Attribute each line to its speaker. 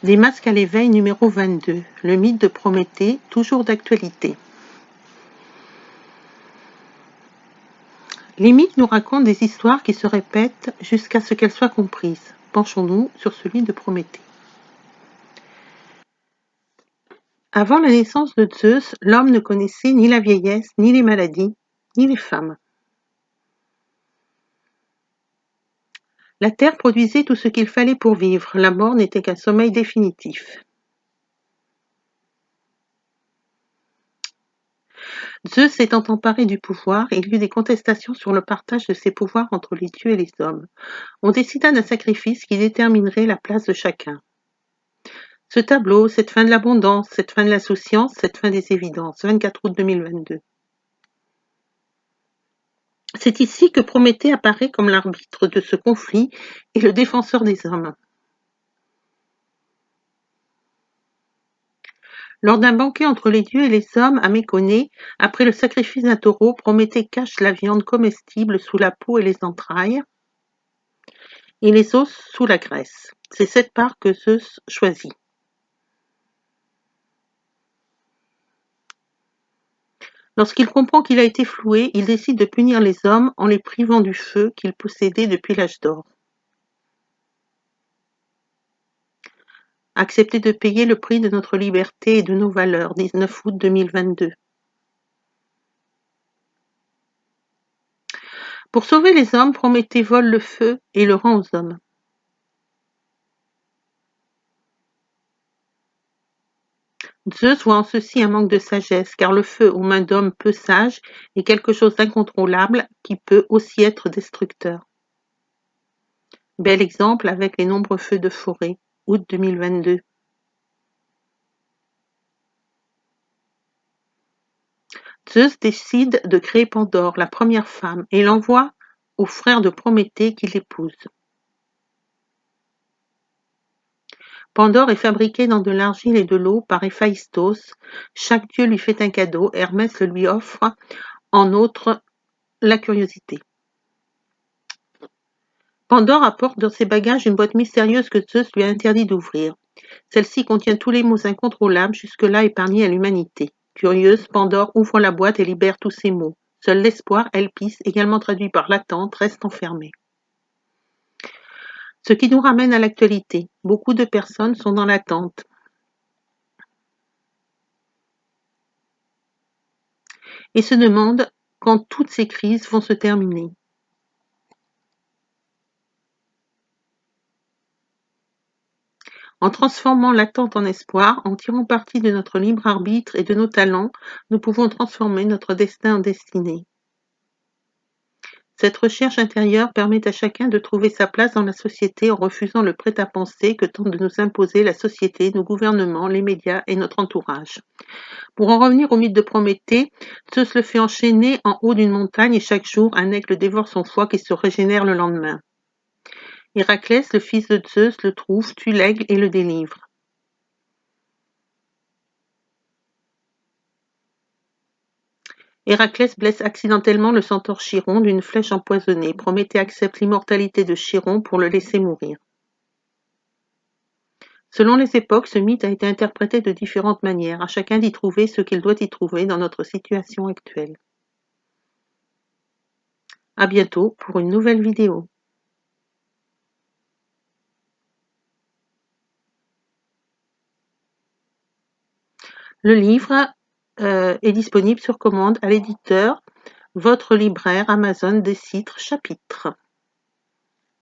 Speaker 1: Des masques à l'éveil numéro 22. Le mythe de Prométhée, toujours d'actualité. Les mythes nous racontent des histoires qui se répètent jusqu'à ce qu'elles soient comprises. Penchons-nous sur celui de Prométhée. Avant la naissance de Zeus, l'homme ne connaissait ni la vieillesse, ni les maladies, ni les femmes. La terre produisait tout ce qu'il fallait pour vivre. La mort n'était qu'un sommeil définitif. Zeus s'étant emparé du pouvoir, il y eut des contestations sur le partage de ses pouvoirs entre les dieux et les hommes. On décida d'un sacrifice qui déterminerait la place de chacun. Ce tableau, cette fin de l'abondance, cette fin de l'insouciance, cette fin des évidences, 24 août 2022. C'est ici que Prométhée apparaît comme l'arbitre de ce conflit et le défenseur des hommes. Lors d'un banquet entre les dieux et les hommes à Méconée, après le sacrifice d'un taureau, Prométhée cache la viande comestible sous la peau et les entrailles, et les os sous la graisse. C'est cette part que Zeus choisit. Lorsqu'il comprend qu'il a été floué, il décide de punir les hommes en les privant du feu qu'ils possédaient depuis l'âge d'or. Accepter de payer le prix de notre liberté et de nos valeurs, 19 août 2022. Pour sauver les hommes, Prométhée vole le feu et le rend aux hommes. Zeus voit en ceci un manque de sagesse, car le feu aux mains d'hommes peu sages est quelque chose d'incontrôlable qui peut aussi être destructeur. Bel exemple avec les nombreux feux de forêt, août 2022. Zeus décide de créer Pandore, la première femme, et l'envoie au frère de Prométhée qui l'épouse. Pandore est fabriquée dans de l'argile et de l'eau par Héphaïstos. Chaque dieu lui fait un cadeau, Hermès le lui offre, en outre la curiosité. Pandore apporte dans ses bagages une boîte mystérieuse que Zeus lui a interdit d'ouvrir. Celle-ci contient tous les mots incontrôlables jusque-là épargnés à l'humanité. Curieuse, Pandore ouvre la boîte et libère tous ces mots. Seul l'espoir, Elpis, également traduit par l'attente, reste enfermé. Ce qui nous ramène à l'actualité. Beaucoup de personnes sont dans l'attente. Et se demandent quand toutes ces crises vont se terminer. En transformant l'attente en espoir, en tirant parti de notre libre arbitre et de nos talents, nous pouvons transformer notre destin en destinée. Cette recherche intérieure permet à chacun de trouver sa place dans la société en refusant le prêt-à-penser que tentent de nous imposer la société, nos gouvernements, les médias et notre entourage. Pour en revenir au mythe de Prométhée, Zeus le fait enchaîner en haut d'une montagne et chaque jour, un aigle dévore son foie qui se régénère le lendemain. Héraclès, le fils de Zeus, le trouve, tue l'aigle et le délivre. Héraclès blesse accidentellement le centaure Chiron d'une flèche empoisonnée. Prométhée accepte l'immortalité de Chiron pour le laisser mourir. Selon les époques, ce mythe a été interprété de différentes manières, à chacun d'y trouver ce qu'il doit y trouver dans notre situation actuelle. À bientôt pour une nouvelle vidéo. Le livre est disponible sur commande à l'éditeur, votre libraire Amazon des Citres Chapitres.